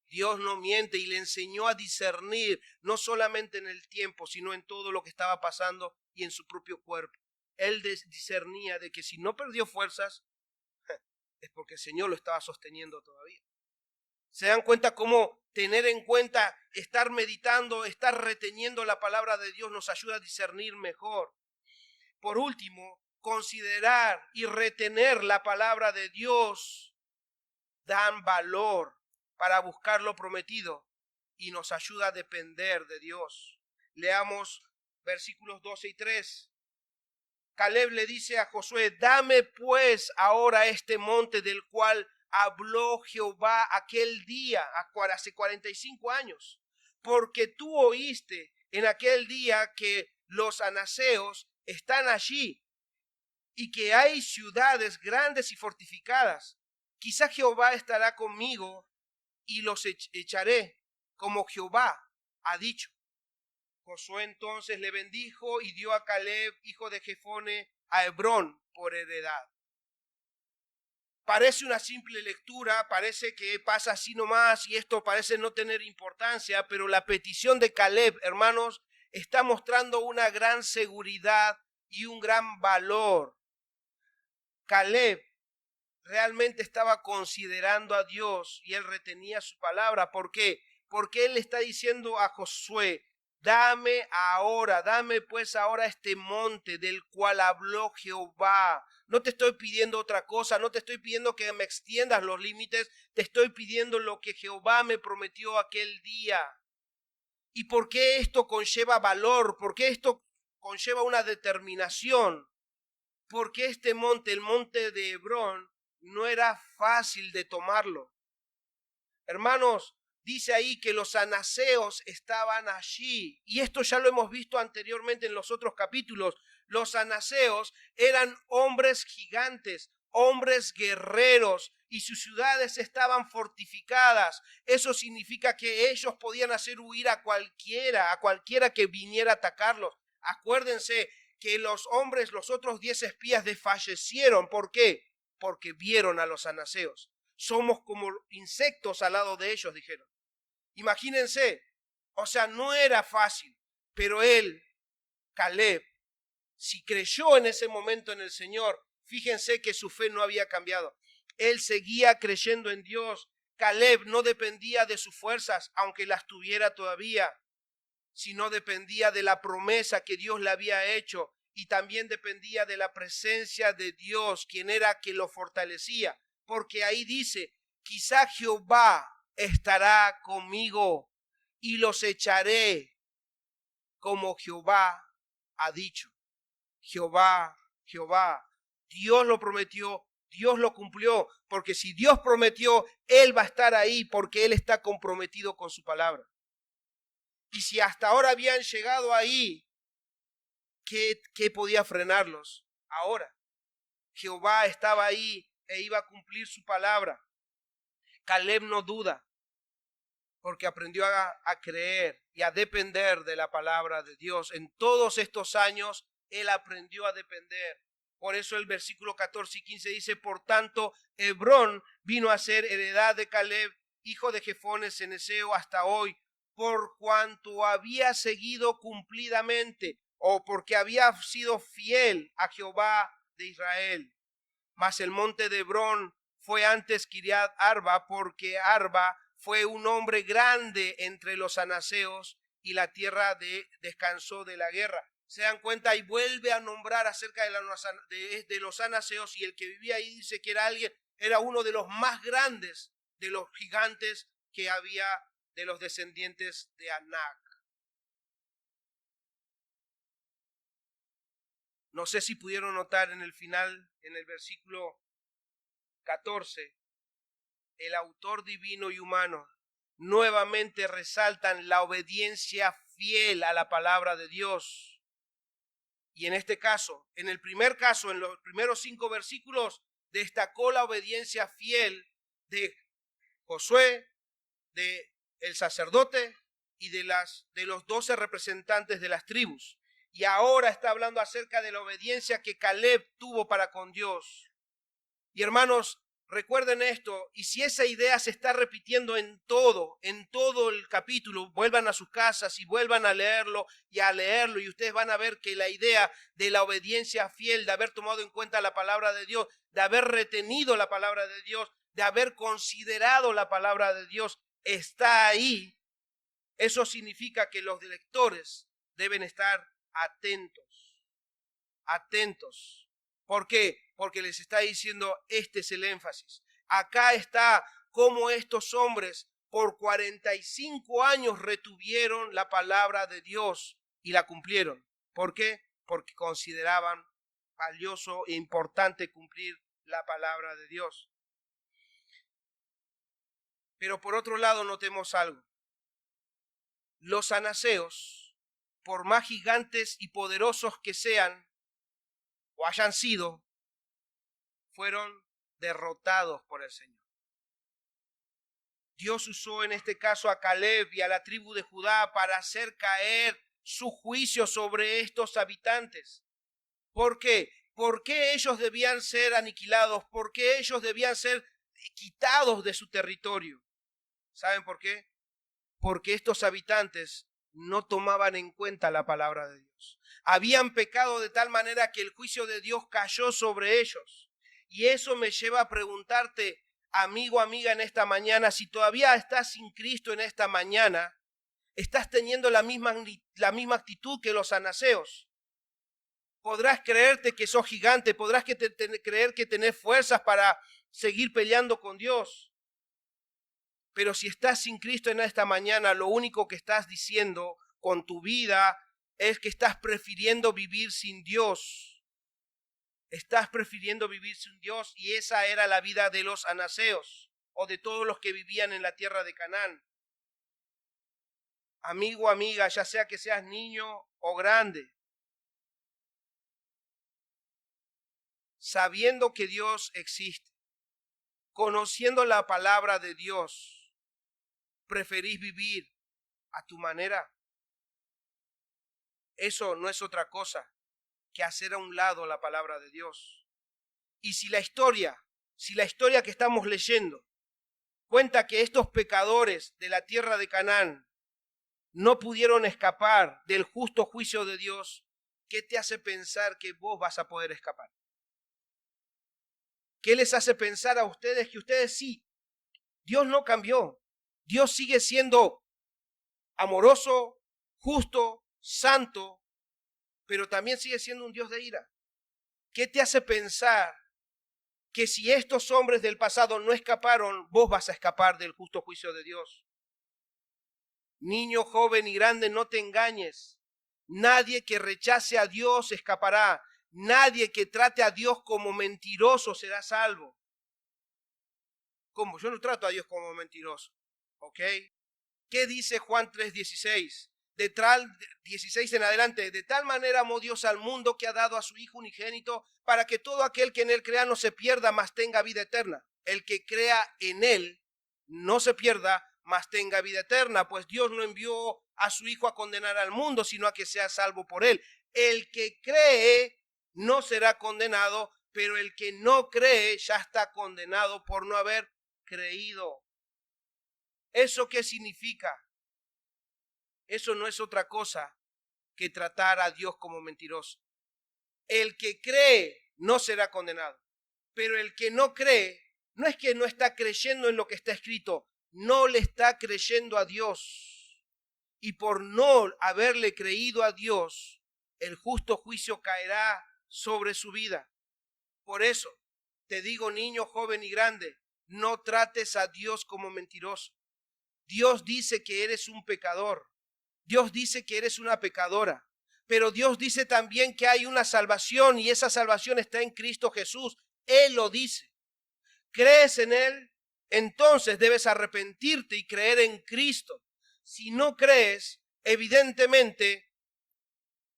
Dios no miente y le enseñó a discernir, no solamente en el tiempo, sino en todo lo que estaba pasando y en su propio cuerpo. Él discernía de que si no perdió fuerzas, es porque el Señor lo estaba sosteniendo todavía. ¿Se dan cuenta cómo tener en cuenta, estar meditando, estar reteniendo la palabra de Dios nos ayuda a discernir mejor? Por último, considerar y retener la palabra de Dios dan valor para buscar lo prometido y nos ayuda a depender de Dios. Leamos versículos 12 y 3. Caleb le dice a Josué, dame pues ahora este monte del cual habló Jehová aquel día, hace 45 años, porque tú oíste en aquel día que los anaseos están allí y que hay ciudades grandes y fortificadas. Quizá Jehová estará conmigo y los echaré, como Jehová ha dicho. Josué entonces le bendijo y dio a Caleb, hijo de Jefone, a Hebrón por heredad. Parece una simple lectura, parece que pasa así nomás y esto parece no tener importancia, pero la petición de Caleb, hermanos, está mostrando una gran seguridad y un gran valor. Caleb realmente estaba considerando a Dios y él retenía su palabra. ¿Por qué? Porque él le está diciendo a Josué, dame pues ahora este monte del cual habló Jehová. No te estoy pidiendo otra cosa, no te estoy pidiendo que me extiendas los límites, te estoy pidiendo lo que Jehová me prometió aquel día. ¿Y por qué esto conlleva valor? ¿Por qué esto conlleva una determinación? Porque este monte, el monte de Hebrón, no era fácil de tomarlo. Hermanos, dice ahí que los anaseos estaban allí. Y esto ya lo hemos visto anteriormente en los otros capítulos. Los anaseos eran hombres gigantes, hombres guerreros, y sus ciudades estaban fortificadas. Eso significa que ellos podían hacer huir a cualquiera que viniera a atacarlos. Acuérdense que los hombres, los otros 10 espías desfallecieron. ¿Por qué? Porque vieron a los anaseos. Somos como insectos al lado de ellos, dijeron. Imagínense, o sea, no era fácil, pero él, Caleb, si creyó en ese momento en el Señor, fíjense que su fe no había cambiado. Él seguía creyendo en Dios. Caleb no dependía de sus fuerzas, aunque las tuviera todavía, sino dependía de la promesa que Dios le había hecho y también dependía de la presencia de Dios, quien era que lo fortalecía. Porque ahí dice, quizá Jehová estará conmigo y los echaré como Jehová ha dicho. Jehová, Dios lo prometió, Dios lo cumplió, porque si Dios prometió, Él va a estar ahí porque Él está comprometido con su palabra. Y si hasta ahora habían llegado ahí, ¿qué podía frenarlos? Ahora, Jehová estaba ahí e iba a cumplir su palabra. Caleb no duda, porque aprendió a creer y a depender de la palabra de Dios. En todos estos años, él aprendió a depender. Por eso el versículo 14 y 15 dice, por tanto, Hebrón vino a ser heredad de Caleb, hijo de Jefone ceneseo, hasta hoy, por cuanto había seguido cumplidamente, o porque había sido fiel a Jehová de Israel. Mas el monte de Hebrón fue antes Kiriat Arba, porque Arba fue un hombre grande entre los anaseos y la tierra descansó de la guerra. Se dan cuenta y vuelve a nombrar acerca de los anaseos, y el que vivía ahí dice que era uno de los más grandes de los gigantes que había de los descendientes de Anac. No sé si pudieron notar en el final, en el versículo 14, el autor divino y humano nuevamente resaltan la obediencia fiel a la palabra de Dios. Y en este caso, en el primer caso, en los primeros 5 versículos, destacó la obediencia fiel de Josué, de el sacerdote y de los 12 representantes de las tribus. Y ahora está hablando acerca de la obediencia que Caleb tuvo para con Dios. Y hermanos, recuerden esto, y si esa idea se está repitiendo en todo el capítulo, vuelvan a sus casas y vuelvan a leerlo, y ustedes van a ver que la idea de la obediencia fiel, de haber tomado en cuenta la palabra de Dios, de haber retenido la palabra de Dios, de haber considerado la palabra de Dios, está ahí. Eso significa que los lectores deben estar atentos. ¿Por qué? Porque les está diciendo, este es el énfasis. Acá está cómo estos hombres por 45 años retuvieron la palabra de Dios y la cumplieron. ¿Por qué? Porque consideraban valioso e importante cumplir la palabra de Dios. Pero por otro lado, notemos algo. Los anaseos, por más gigantes y poderosos que sean o hayan sido, fueron derrotados por el Señor. Dios usó en este caso a Caleb y a la tribu de Judá para hacer caer su juicio sobre estos habitantes. ¿Por qué? ¿Por qué ellos debían ser aniquilados? ¿Por qué ellos debían ser quitados de su territorio? ¿Saben por qué? Porque estos habitantes no tomaban en cuenta la palabra de Dios. Habían pecado de tal manera que el juicio de Dios cayó sobre ellos. Y eso me lleva a preguntarte, amigo, amiga, en esta mañana, si todavía estás sin Cristo en esta mañana, estás teniendo la misma actitud que los anaseos. Podrás creerte que sos gigante, podrás creer que tenés fuerzas para seguir peleando con Dios. Pero si estás sin Cristo en esta mañana, lo único que estás diciendo con tu vida es que estás prefiriendo vivir sin Dios. Estás prefiriendo vivir sin Dios, y esa era la vida de los anaseos o de todos los que vivían en la tierra de Canaán. Amigo, amiga, ya sea que seas niño o grande, sabiendo que Dios existe, conociendo la palabra de Dios, ¿preferís vivir a tu manera? Eso no es otra cosa que hacer a un lado la palabra de Dios. Y si la historia que estamos leyendo cuenta que estos pecadores de la tierra de Canaán no pudieron escapar del justo juicio de Dios, ¿qué te hace pensar que vos vas a poder escapar? ¿Qué les hace pensar a ustedes que ustedes sí? Dios no cambió. Dios sigue siendo amoroso, justo, santo, pero también sigue siendo un Dios de ira. ¿Qué te hace pensar que si estos hombres del pasado no escaparon, vos vas a escapar del justo juicio de Dios? Niño, joven y grande, no te engañes. Nadie que rechace a Dios escapará. Nadie que trate a Dios como mentiroso será salvo. ¿Cómo? Yo no trato a Dios como mentiroso. ¿Ok? ¿Qué dice Juan 3:16? 16 en adelante. De tal manera amó Dios al mundo que ha dado a su Hijo unigénito para que todo aquel que en él crea no se pierda, mas tenga vida eterna. El que crea en él no se pierda, mas tenga vida eterna, pues Dios no envió a su Hijo a condenar al mundo, sino a que sea salvo por él. El que cree no será condenado, pero el que no cree ya está condenado por no haber creído. ¿Eso qué significa? Eso no es otra cosa que tratar a Dios como mentiroso. El que cree no será condenado. Pero el que no cree, no es que no está creyendo en lo que está escrito, no le está creyendo a Dios. Y por no haberle creído a Dios, el justo juicio caerá sobre su vida. Por eso te digo, niño, joven y grande, no trates a Dios como mentiroso. Dios dice que eres un pecador. Dios dice que eres una pecadora. Pero Dios dice también que hay una salvación y esa salvación está en Cristo Jesús. Él lo dice. ¿Crees en Él? Entonces debes arrepentirte y creer en Cristo. Si no crees, evidentemente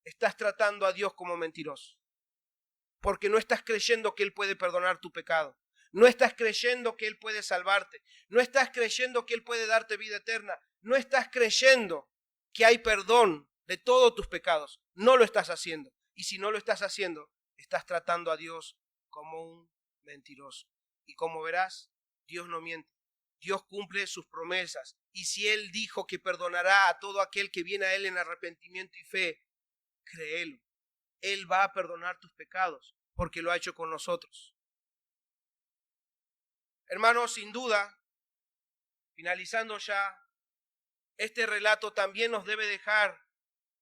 estás tratando a Dios como mentiroso. Porque no estás creyendo que Él puede perdonar tu pecado. No estás creyendo que Él puede salvarte. No estás creyendo que Él puede darte vida eterna. No estás creyendo que hay perdón de todos tus pecados. No lo estás haciendo. Y si no lo estás haciendo, estás tratando a Dios como un mentiroso. Y como verás, Dios no miente. Dios cumple sus promesas. Y si Él dijo que perdonará a todo aquel que viene a Él en arrepentimiento y fe, créelo. Él va a perdonar tus pecados porque lo ha hecho con nosotros. Hermanos, sin duda, finalizando ya, este relato también nos debe dejar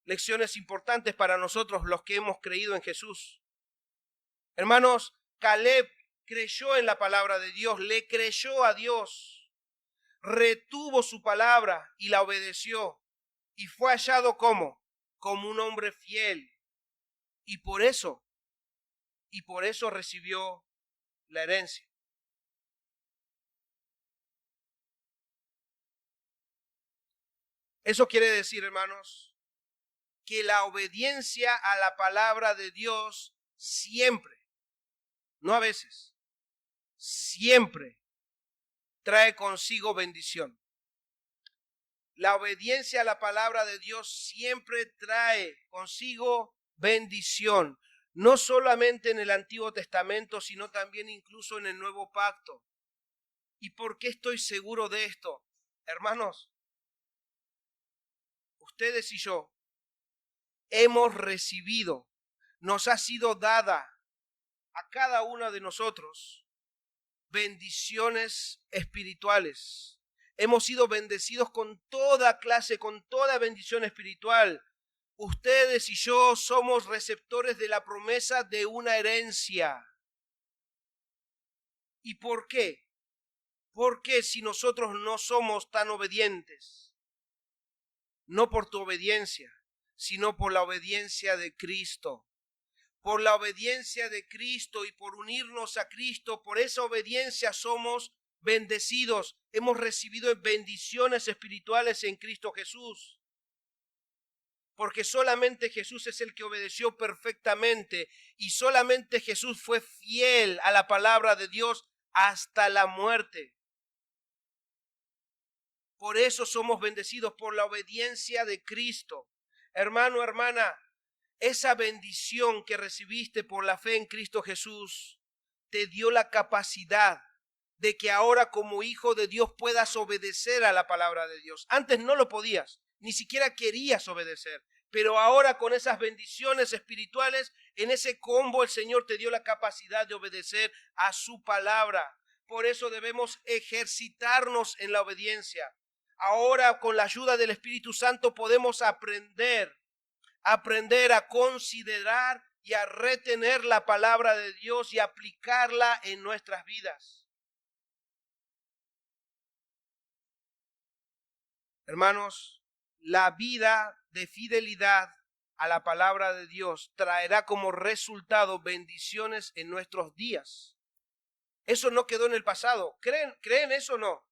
lecciones importantes para nosotros los que hemos creído en Jesús. Hermanos, Caleb creyó en la palabra de Dios, le creyó a Dios, retuvo su palabra y la obedeció y fue hallado como un hombre fiel. Y por eso recibió la herencia. Eso quiere decir, hermanos, que la obediencia a la palabra de Dios siempre, no a veces, siempre trae consigo bendición. La obediencia a la palabra de Dios siempre trae consigo bendición. No solamente en el Antiguo Testamento, sino también incluso en el Nuevo Pacto. ¿Y por qué estoy seguro de esto? Hermanos, ustedes y yo hemos recibido, nos ha sido dada a cada uno de nosotros bendiciones espirituales. Hemos sido bendecidos con toda clase, con toda bendición espiritual. Ustedes y yo somos receptores de la promesa de una herencia. ¿Y por qué? Porque si nosotros no somos tan obedientes, no por tu obediencia, sino por la obediencia de Cristo. Por la obediencia de Cristo y por unirnos a Cristo, por esa obediencia somos bendecidos. Hemos recibido bendiciones espirituales en Cristo Jesús. Porque solamente Jesús es el que obedeció perfectamente y solamente Jesús fue fiel a la palabra de Dios hasta la muerte. Por eso somos bendecidos por la obediencia de Cristo. Hermano, hermana, esa bendición que recibiste por la fe en Cristo Jesús te dio la capacidad de que ahora como hijo de Dios puedas obedecer a la palabra de Dios. Antes no lo podías, ni siquiera querías obedecer, pero ahora con esas bendiciones espirituales, en ese combo el Señor te dio la capacidad de obedecer a su palabra. Por eso debemos ejercitarnos en la obediencia. Ahora con la ayuda del Espíritu Santo podemos aprender a considerar y a retener la palabra de Dios y aplicarla en nuestras vidas. Hermanos, la vida de fidelidad a la palabra de Dios traerá como resultado bendiciones en nuestros días. Eso no quedó en el pasado. ¿Creen eso o no?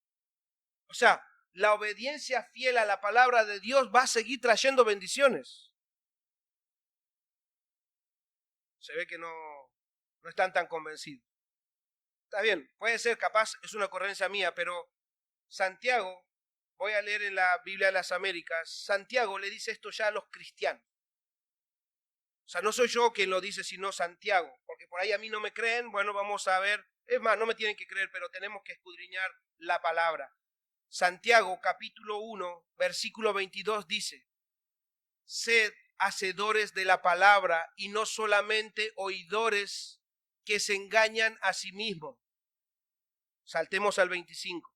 O sea, la obediencia fiel a la palabra de Dios va a seguir trayendo bendiciones. Se ve que no están tan convencidos. Está bien, puede ser, capaz es una ocurrencia mía, pero Santiago, voy a leer en la Biblia de las Américas, Santiago le dice esto ya a los cristianos. O sea, no soy yo quien lo dice, sino Santiago, porque por ahí a mí no me creen, bueno, vamos a ver, es más, no me tienen que creer, pero tenemos que escudriñar la palabra. Santiago, capítulo 1, versículo 22 dice, sed hacedores de la palabra y no solamente oidores que se engañan a sí mismos. Saltemos al 25.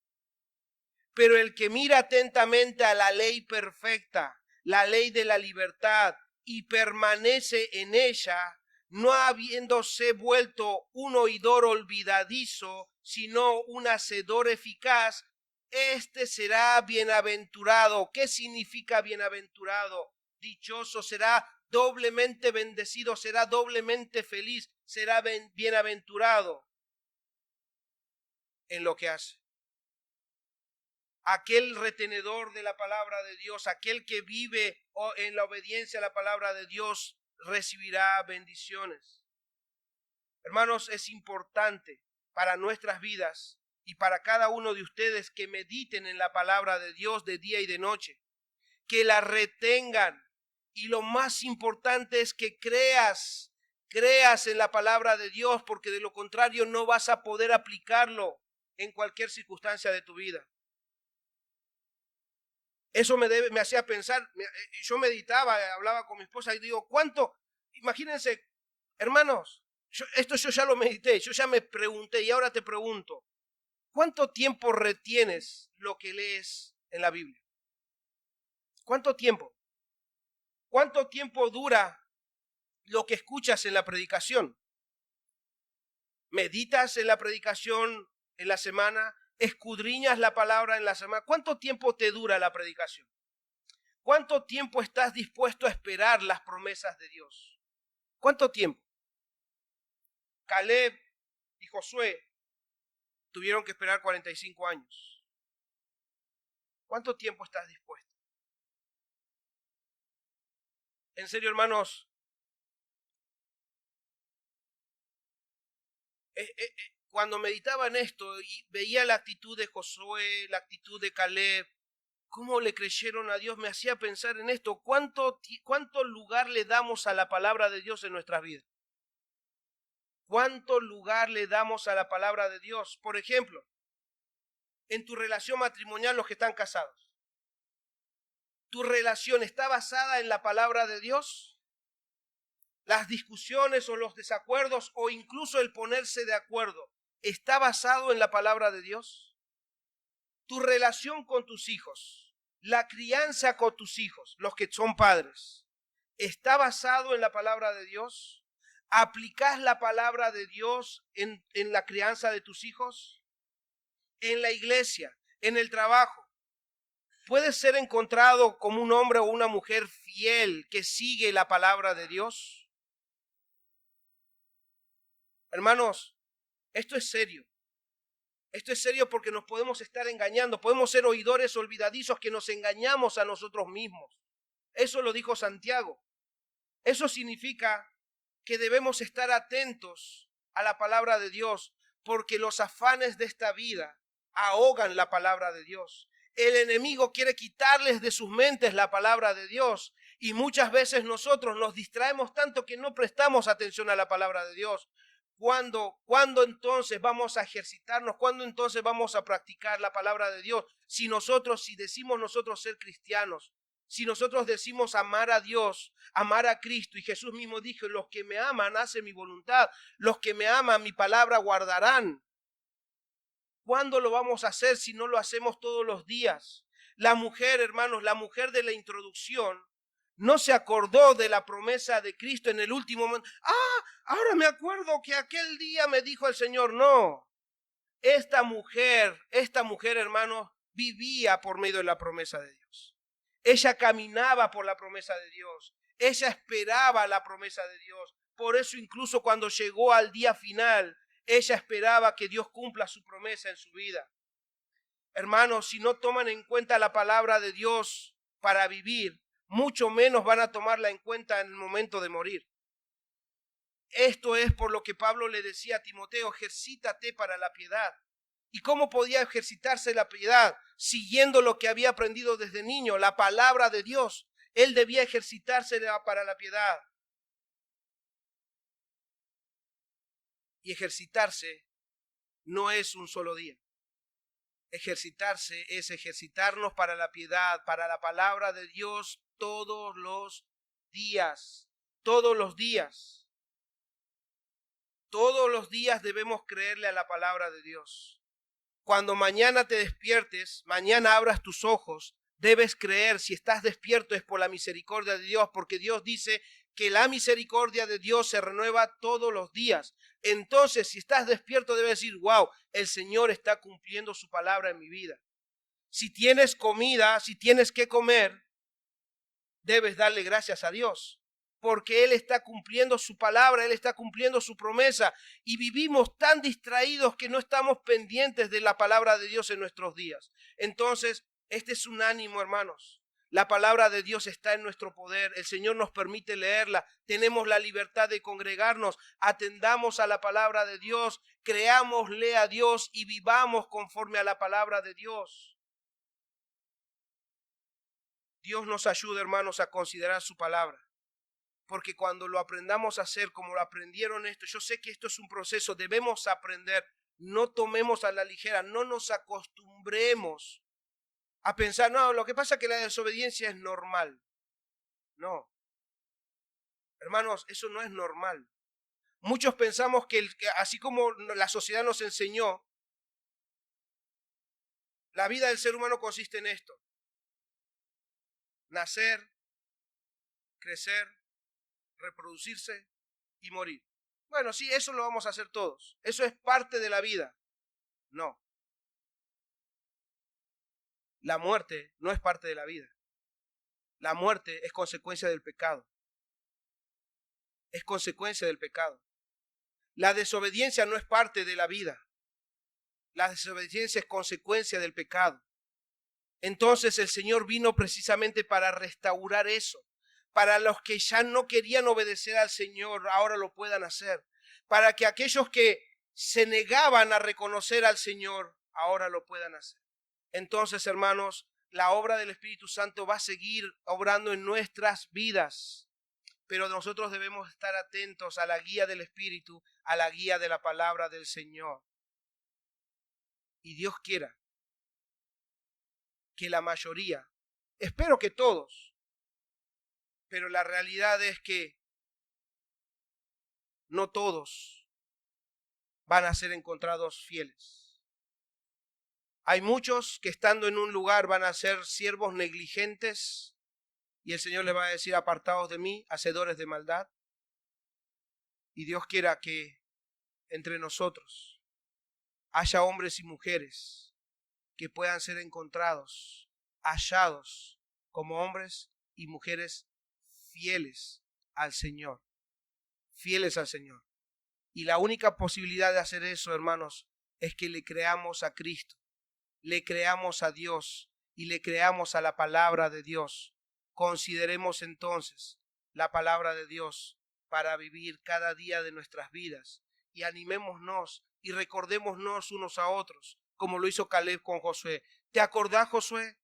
Pero el que mira atentamente a la ley perfecta, la ley de la libertad, y permanece en ella, no habiéndose vuelto un oidor olvidadizo, sino un hacedor eficaz, este será bienaventurado. ¿Qué significa bienaventurado? Dichoso, será doblemente bendecido, será doblemente feliz, será bienaventurado en lo que hace. Aquel retenedor de la palabra de Dios, aquel que vive en la obediencia a la palabra de Dios, recibirá bendiciones. Hermanos, es importante para nuestras vidas y para cada uno de ustedes que mediten en la palabra de Dios de día y de noche, que la retengan, y lo más importante es que creas en la palabra de Dios, porque de lo contrario no vas a poder aplicarlo en cualquier circunstancia de tu vida. Eso me hacía pensar, yo meditaba, hablaba con mi esposa y digo, imagínense, hermanos, yo ya lo medité, yo ya me pregunté y ahora te pregunto, ¿cuánto tiempo retienes lo que lees en la Biblia? ¿Cuánto tiempo? ¿Cuánto tiempo dura lo que escuchas en la predicación? ¿Meditas en la predicación en la semana? ¿Escudriñas la palabra en la semana? ¿Cuánto tiempo te dura la predicación? ¿Cuánto tiempo estás dispuesto a esperar las promesas de Dios? ¿Cuánto tiempo? Caleb y Josué tuvieron que esperar 45 años. ¿Cuánto tiempo estás dispuesto? En serio, hermanos, cuando meditaba en esto y veía la actitud de Josué, la actitud de Caleb, cómo le creyeron a Dios, me hacía pensar en esto. ¿Cuánto lugar le damos a la palabra de Dios en nuestras vidas? ¿Cuánto lugar le damos a la palabra de Dios? Por ejemplo, en tu relación matrimonial, los que están casados, ¿tu relación está basada en la palabra de Dios? Las discusiones o los desacuerdos o incluso el ponerse de acuerdo, ¿está basado en la palabra de Dios? Tu relación con tus hijos, la crianza con tus hijos, los que son padres, ¿está basado en la palabra de Dios? ¿Aplicás la palabra de Dios en la crianza de tus hijos? En la iglesia, en el trabajo, ¿puedes ser encontrado como un hombre o una mujer fiel que sigue la palabra de Dios? Hermanos, esto es serio. Esto es serio porque nos podemos estar engañando. Podemos ser oidores olvidadizos que nos engañamos a nosotros mismos. Eso lo dijo Santiago. Eso significa que debemos estar atentos a la palabra de Dios, porque los afanes de esta vida ahogan la palabra de Dios. El enemigo quiere quitarles de sus mentes la palabra de Dios, y muchas veces nosotros nos distraemos tanto que no prestamos atención a la palabra de Dios. ¿Cuándo entonces vamos a ejercitarnos? ¿Cuándo entonces vamos a practicar la palabra de Dios? Si decimos nosotros ser cristianos, si nosotros decimos amar a Dios, amar a Cristo, y Jesús mismo dijo, los que me aman hacen mi voluntad, los que me aman mi palabra guardarán. ¿Cuándo lo vamos a hacer si no lo hacemos todos los días? La mujer, hermanos, la mujer de la introducción, no se acordó de la promesa de Cristo en el último momento. Ahora me acuerdo que aquel día me dijo el Señor. No, esta mujer, hermanos, vivía por medio de la promesa de Dios. Ella caminaba por la promesa de Dios. Ella esperaba la promesa de Dios. Por eso incluso cuando llegó al día final, ella esperaba que Dios cumpla su promesa en su vida. Hermanos, si no toman en cuenta la palabra de Dios para vivir, mucho menos van a tomarla en cuenta en el momento de morir. Esto es por lo que Pablo le decía a Timoteo, ejercítate para la piedad. ¿Y cómo podía ejercitarse la piedad? Siguiendo lo que había aprendido desde niño, la palabra de Dios. Él debía ejercitarse para la piedad. Y ejercitarse no es un solo día. Ejercitarse es ejercitarnos para la piedad, para la palabra de Dios todos los días. Todos los días. Todos los días debemos creerle a la palabra de Dios. Cuando mañana te despiertes, mañana abras tus ojos, debes creer. Si estás despierto es por la misericordia de Dios, porque Dios dice que la misericordia de Dios se renueva todos los días. Entonces, si estás despierto, debes decir, wow, el Señor está cumpliendo su palabra en mi vida. Si tienes comida, si tienes que comer, debes darle gracias a Dios, porque Él está cumpliendo su palabra, Él está cumpliendo su promesa, y vivimos tan distraídos que no estamos pendientes de la palabra de Dios en nuestros días. Entonces, este es un ánimo, hermanos. La palabra de Dios está en nuestro poder, el Señor nos permite leerla, tenemos la libertad de congregarnos, atendamos a la palabra de Dios, creámosle a Dios y vivamos conforme a la palabra de Dios. Dios nos ayuda, hermanos, a considerar su palabra. Porque cuando lo aprendamos a hacer como lo aprendieron esto, yo sé que esto es un proceso, debemos aprender, no tomemos a la ligera, no nos acostumbremos a pensar, no, lo que pasa es que la desobediencia es normal. No, hermanos, eso no es normal. Muchos pensamos que así como la sociedad nos enseñó, la vida del ser humano consiste en esto: nacer, crecer, reproducirse y morir. Bueno, sí, eso lo vamos a hacer todos. Eso es parte de la vida. No. La muerte no es parte de la vida. La muerte es consecuencia del pecado. Es consecuencia del pecado. La desobediencia no es parte de la vida. La desobediencia es consecuencia del pecado. Entonces el Señor vino precisamente para restaurar eso. Para los que ya no querían obedecer al Señor, ahora lo puedan hacer. Para que aquellos que se negaban a reconocer al Señor, ahora lo puedan hacer. Entonces, hermanos, la obra del Espíritu Santo va a seguir obrando en nuestras vidas, pero nosotros debemos estar atentos a la guía del Espíritu, a la guía de la palabra del Señor. Y Dios quiera que la mayoría, espero que todos, pero la realidad es que no todos van a ser encontrados fieles. Hay muchos que estando en un lugar van a ser siervos negligentes y el Señor les va a decir: apartaos de mí, hacedores de maldad. Y Dios quiera que entre nosotros haya hombres y mujeres que puedan ser encontrados, hallados como hombres y mujeres fieles al Señor. Fieles al Señor. Y la única posibilidad de hacer eso, hermanos, es que le creamos a Cristo, le creamos a Dios y le creamos a la palabra de Dios. Consideremos entonces la palabra de Dios para vivir cada día de nuestras vidas y animémonos y recordémonos unos a otros, como lo hizo Caleb con Josué. ¿Te acordás, Josué?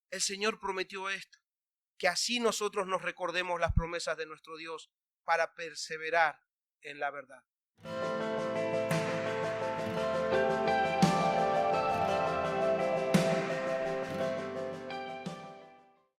El Señor prometió esto, que así nosotros nos recordemos las promesas de nuestro Dios para perseverar en la verdad.